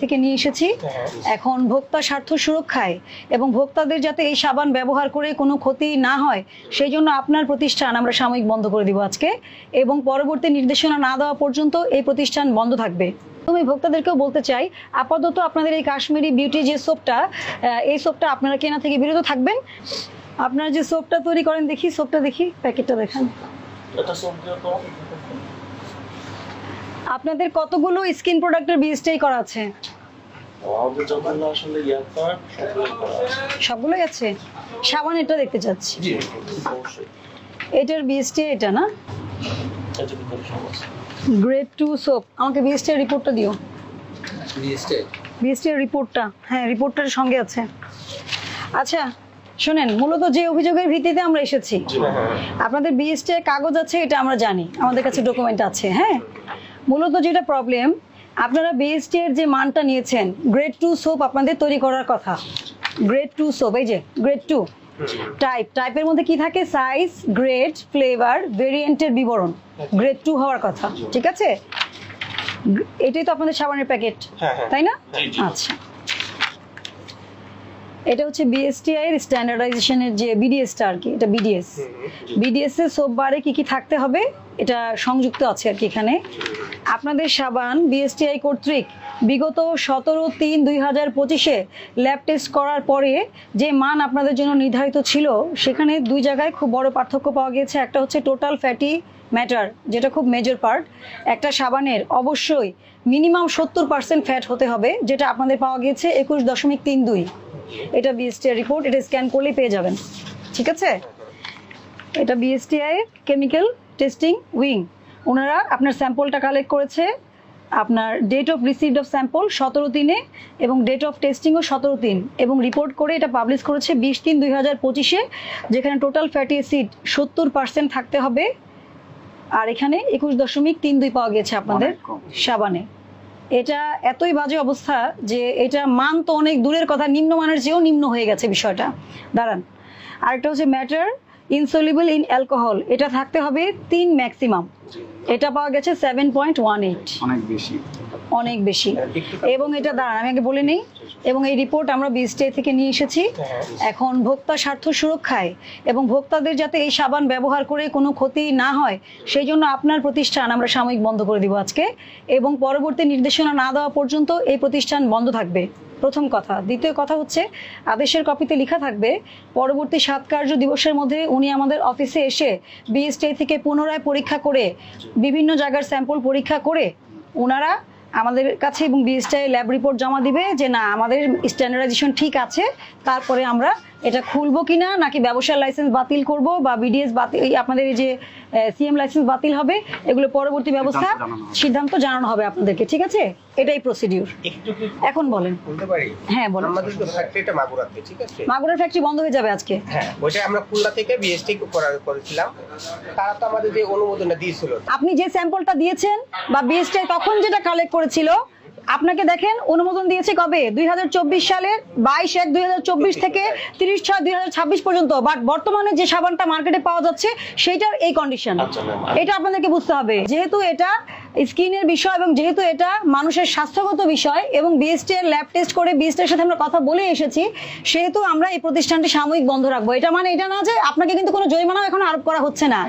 থেকে নিয়ে এসেছি। এখন ভোক্তা স্বার্থ সুরক্ষায় এবং ভোক্তাদের যাতে এই সাবান ব্যবহার করে কোনো ক্ষতি না হয় সেই জন্য আপনার প্রতিষ্ঠান আমরা সাময়িক বন্ধ করে দিব আজকে, এবং পরবর্তী নির্দেশনা না দেওয়া পর্যন্ত এই প্রতিষ্ঠান বন্ধ থাকবে। আমি ভোক্তাদেরকেও বলতে চাই, আপাতত আপনাদের এই কাশ্মীরি বিউটি যে সোপটা, এই সোপটা আপনারা কেনা থেকে বিরত থাকবেন। আপনারা যে সোপটা তৈরি করেন, দেখি সোপটা, দেখি প্যাকেটটা দেখান। আপনাদের কতগুলো স্কিন প্রোডাক্টের বিএসটি করা আছে? সবগুলোই আছে। সাবান এটা দেখতে চাচ্ছি, এটার বিএসটি এটা না, গ্রেড 2 সোপ। আমাকে বিএসটি রিপোর্টটা দিও। বিএসটি রিপোর্টটা, হ্যাঁ রিপোর্টটার সঙ্গে আছে। আচ্ছা শোনেন, মূলত যে অভিযোগের ভিত্তিতে আমরা এসেছি, আপনাদের বিএসটি কাগজ আছে এটা আমরা জানি, আমাদের কাছে ডকুমেন্ট আছে। হ্যাঁ, মূলত যেটা প্রবলেম, আপনারা বিএসটি এর যে মানটা নিয়েছেন, গ্রেড 2 সোপ আপনাদের তৈরি করার কথা। গ্রেড 2 সোপ, এই যে গ্রেড 2 টাইপের মধ্যে কি থাকে? সাইজ, গ্রেড, ফ্লেভার, ভেরিয়েন্টের বিবরণ। গ্রেড 2 হওয়ার কথা, ঠিক আছে? এটাই তো আপনাদের সাবানের প্যাকেট, তাই না? আচ্ছা, এটা হচ্ছে বিএসটিআই এর স্ট্যান্ডার্ডাইজেশনের যে বিডিএসটা আর কি, এটা বিডিএস এর সোপ বারে কি কি থাকতে হবে এটা সংযুক্ত আছে আর কি এখানে। আপনাদের সাবান বিএসটিআই কর্তৃক বিগত 17/3/2025-এ ল্যাব টেস্ট করার পরে যে মান আপনাদের জন্য নির্ধারিত ছিল, সেখানে দুই জায়গায় খুব বড় পার্থক্য পাওয়া গিয়েছে। একটা হচ্ছে টোটাল ফ্যাটি ম্যাটার, যেটা খুব মেজর পার্ট। একটা সাবানের অবশ্যই মিনিমাম 70% ফ্যাট হতে হবে, যেটা আপনাদের পাওয়া গিয়েছে 21.32। এটা বিএসটিআই রিপোর্ট, এটা স্ক্যান করলেই পেয়ে যাবেন, ঠিক আছে? এটা বিএসটিআই কেমিক্যাল টেস্টিং উইং, ওনারা আপনার স্যাম্পলটা কালেক্ট করেছে। আপনার date of received of sample 17/3-এ এবং ডেট অফ টেস্টিংও 17/3, এবং রিপোর্ট করে এটা পাবলিশ করেছে 20/3/2025-এ, যেখানে টোটাল ফ্যাটি অ্যাসিড 70% থাকতে হবে। আর এখানে 21.32 পাওয়া গেছে আপনাদের সাবানে। এটা এতই বাজে অবস্থা যে এটা মান তো অনেক দূরের কথা, নিম্নমানের চেয়েও নিম্ন হয়ে গেছে বিষয়টা। দাঁড়ান, আরেকটা হচ্ছে ম্যাটার ইনসলিবল ইন অ্যালকোহল, এটা থাকতে হবে 3 ম্যাক্সিমাম, এটা পাওয়া গেছে 7.18, অনেক বেশি। এবং এটা দাঁড়ান আমি আগে বলে নেই, এবং এই রিপোর্ট আমরা বিএসটিআই থেকে নিয়ে এসেছি। এখন ভোক্তা স্বার্থ সুরক্ষায় এবং ভোক্তাদের যাতে এই সাবান ব্যবহার করে কোনো ক্ষতি না হয় সেই জন্য আপনার প্রতিষ্ঠান আমরা সাময়িক বন্ধ করে দিব আজকে, এবং পরবর্তী নির্দেশনা না দেওয়া পর্যন্ত এই প্রতিষ্ঠান বন্ধ থাকবে, প্রথম কথা। দ্বিতীয় কথা হচ্ছে, আদেশের কপিতে লেখা থাকবে পরবর্তী 7 কার্য দিবসের মধ্যে উনি আমাদের অফিসে এসে বিএসটিআই থেকে পুনরায় পরীক্ষা করে, বিভিন্ন জায়গার স্যাম্পল পরীক্ষা করে ওনারা আমাদের কাছে এবং বিএসটিআই ল্যাব রিপোর্ট জমা দিবে যে না আমাদের স্ট্যান্ডার্ডাইজেশন ঠিক আছে। তারপরে আমরা এটা খুলবো কিনা, নাকি ব্যবসার লাইসেন্স বাতিল করব, বা বিডিএস বাতিল, আপনাদের এই যে সিএম লাইসেন্স বাতিল হবে, এগুলো পরবর্তী ব্যবস্থা সিদ্ধান্ত জানানো হবে আপনাদেরকে, ঠিক আছে? এটাই প্রসিডিউর। এখন বলেন। হ্যাঁ বলেন। আমাদের তো ফ্যাক্টরিটা মাগুরাতে, ঠিক আছে? মাগুরার ফ্যাক্টরি বন্ধ হয়ে যাবে আজকে? হ্যাঁ, ওইটা আমরা খুলনা থেকে বিএসটি করেছিলাম। তারা তো আমাদের যে অনুমোদনটা দিয়েছিল, আপনি যে স্যাম্পলটা দিয়েছেন বা বিএসটিআই তখন যেটা কালেক্ট করেছিল, আপনাকে দেখেন অনুমোদন দিয়েছে কবে? 2024 সালের 22/1/2024 থেকে 30/6/2026 পর্যন্ত। বাট বর্তমানে যে সাবানটা মার্কেটে পাওয়া যাচ্ছে সেইটার এই কন্ডিশন। এটা আপনাদেরকে বুঝতে হবে, যেহেতু এটা স্কিনের বিষয় এবং যেহেতু এটা মানুষের স্বাস্থ্যগত বিষয়, এবং বিএসটিআই ল্যাব টেস্ট করে বিএসটিআই সাথে আমরা কথা বলে এসেছি, সেহেতু আমরা এই প্রতিষ্ঠানটি সাময়িক বন্ধ রাখবো। এটা মানে এটা না যে আপনাকে কিন্তু কোনো জরিমানাও এখন আরোপ করা হচ্ছে না।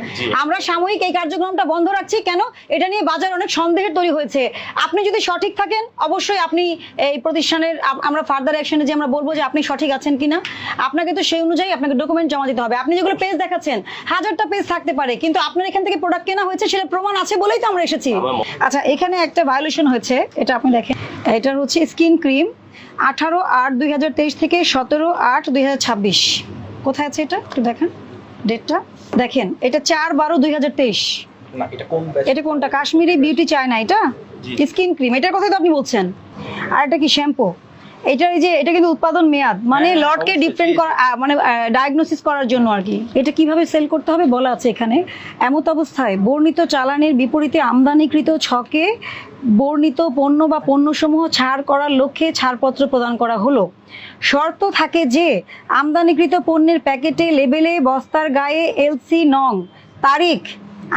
আমরা সাময়িক এই কার্যক্রমটা বন্ধ রাখছি। কেন? এটা নিয়ে বাজার অনেক সন্দেহের তৈরি হয়েছে। আপনি যদি সঠিক থাকেন অবশ্যই আপনি এই প্রতিষ্ঠানের, আমরা ফার্দার অ্যাকশনে যে আমরা বলবো যে আপনি সঠিক আছেন কিনা, আপনাকে তো সেই অনুযায়ী আপনাকে ডকুমেন্ট জমা দিতে হবে। আপনি যেগুলো পেজ দেখাচ্ছেন, 1000টা পেজ থাকতে পারে, কিন্তু আপনার এখান থেকে প্রোডাক্ট কেনা হয়েছে সেটা প্রমাণ আছে বলেই তো আমরা এসেছি। আচ্ছা, এখানে একটা ভায়োলেশন হয়েছে, এটা আপনি দেখেন। এটা হচ্ছে স্কিন ক্রিম 18/8/2023 থেকে 17/8/2026। কোথায় আছে এটা একটু দেখেন, ডেটটা দেখেন। এটা 4/12/2023। না এটা কোন ব্যাচ? এটা কোনটা? কাশ্মীরি বিউটি চায়না, এটা স্কিন ক্রিম, এটার কথাই তো আপনি বলছেন। আর এটা কি শ্যাম্পু? এটা এই যে এটা কিন্তু উৎপাদন মেয়াদ, মানে লটকে ডিফারেন্ট করা, মানে ডায়াগনোসিস করার জন্য আর কি। এটা কিভাবে সেল করতে হবে বলা আছে এখানে। এমত অবস্থায় বর্ণিত চালানের বিপরীতে আমদানিকৃত ছকে বর্ণিত পণ্য বা পণ্যসমূহ ছাড় করার লক্ষ্যে ছাড়পত্র প্রদান করা হলো। শর্ত থাকে যে আমদানিকৃত পণ্যের প্যাকেটে, লেবেলে, বস্তার গায়ে এলসি নং, তারিখ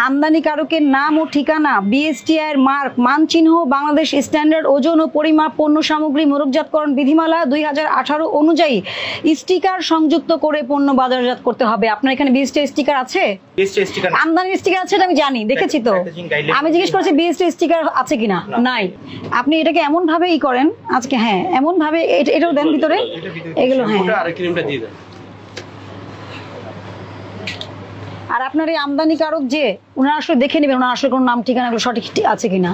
আমদানিকারকের নাম ও ঠিকানা, বিএসটিআই এর মার্ক, মানচিহ্ন, বাংলাদেশ স্ট্যান্ডার্ড ওজন ও পরিমাপ পণ্য সামগ্রী মোড়কজাতকরণ বিধিমালা 2018 অনুযায়ী স্টিকার সংযুক্ত করে পণ্য বাজারজাত করতে হবে। আপনার এখানে বিএসটিআই স্টিকার আছে? বিএসটি স্টিকার আমদানির স্টিকার আছে, এটা আমি জানি, দেখেছি তো। Packaging guideline আমি জিজ্ঞেস করছি বিএসটিআই স্টিকার আছে কিনা। নাই। আপনি এটাকে এমন ভাবে করেন আজকে, হ্যাঁ এমন ভাবে এটাও দেন ভিতরে, এগুলো হ্যাঁ। আর ক্রিমটা দিয়ে দেন। আর আপনার এই আমদানিকারক যে ওনারা আসলে দেখে নেবেন ওনার আসলে কোনো নাম ঠিকানা এগুলো সঠিক আছে কিনা,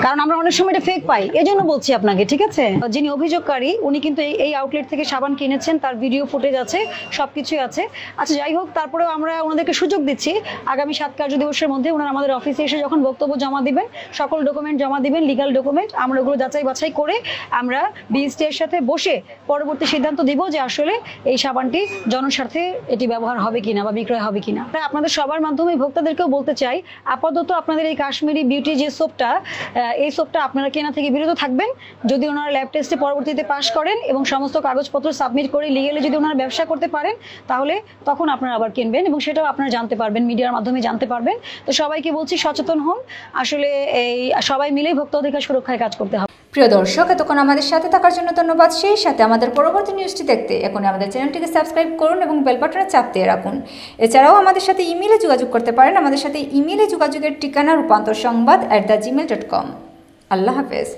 কারণ আমরা অনেক সময় এটা ফেক পাই, এই জন্য বলছি আপনাকে, ঠিক আছে? যিনি অভিযোগকারী উনি কিন্তু এই আউটলেট থেকে সাবান কিনেছেন, তার ভিডিও ফুটেজ আছে, সবকিছুই আছে। আচ্ছা যাই হোক, তারপরেও আমরা ওনাদেরকে সুযোগ দিচ্ছি আগামী 7 কার্যদিবসের মধ্যে ওনারা আমাদের অফিসে এসে যখন বক্তব্য জমা দিবেেন, সকল ডকুমেন্ট জমা দিবেন, লিগ্যাল ডকুমেন্ট, আমরা ওগুলো যাচাই বাছাই করে আমরা বিএসটি এর সাথে বসে পরবর্তী সিদ্ধান্ত দিব যে আসলে এই সাবানটি জনস্বার্থে এটি ব্যবহার হবে কিনা বা বিক্রয় হবে কিনা। আপনাদের সবার মাধ্যমে ভোক্তাদেরকেও বলতে চাই, আপাতত আপনাদের এই কাশ্মীরি বিউটি যে সোপটা, এই সোপটা আপনারা কেনা থেকে বিরত থাকবেন। যদি ওনারা ল্যাব টেস্টে পরবর্তীতে পাস করেন এবং সমস্ত কাগজপত্র সাবমিট করে লিগেলি যদি ওনারা ব্যবসা করতে পারেন, তাহলে তখন আপনারা আবার কিনবেন এবং সেটাও আপনারা জানতে পারবেন, মিডিয়ার মাধ্যমে জানতে পারবেন। তো সবাইকে বলছি সচেতন হন, আসলে এই সবাই মিলেই ভোক্তা অধিকার সুরক্ষায় কাজ করতে হবে। প্রিয় দর্শক, এতক্ষণ আমাদের সাথে থাকার জন্য ধন্যবাদ। সেই সাথে আমাদের পরবর্তী নিউজটি দেখতে এখন আমাদের চ্যানেলটিকে সাবস্ক্রাইব করুন এবং বেল বাটনে চাপ দিয়ে রাখুন। এছাড়াও আমাদের সাথে ইমেইলে যোগাযোগ করতে পারেন। আমাদের সাথে ইমেইলে যোগাযোগের ঠিকানা রূপান্তরসংবাদ@gmail.com। আল্লাহ হাফেজ।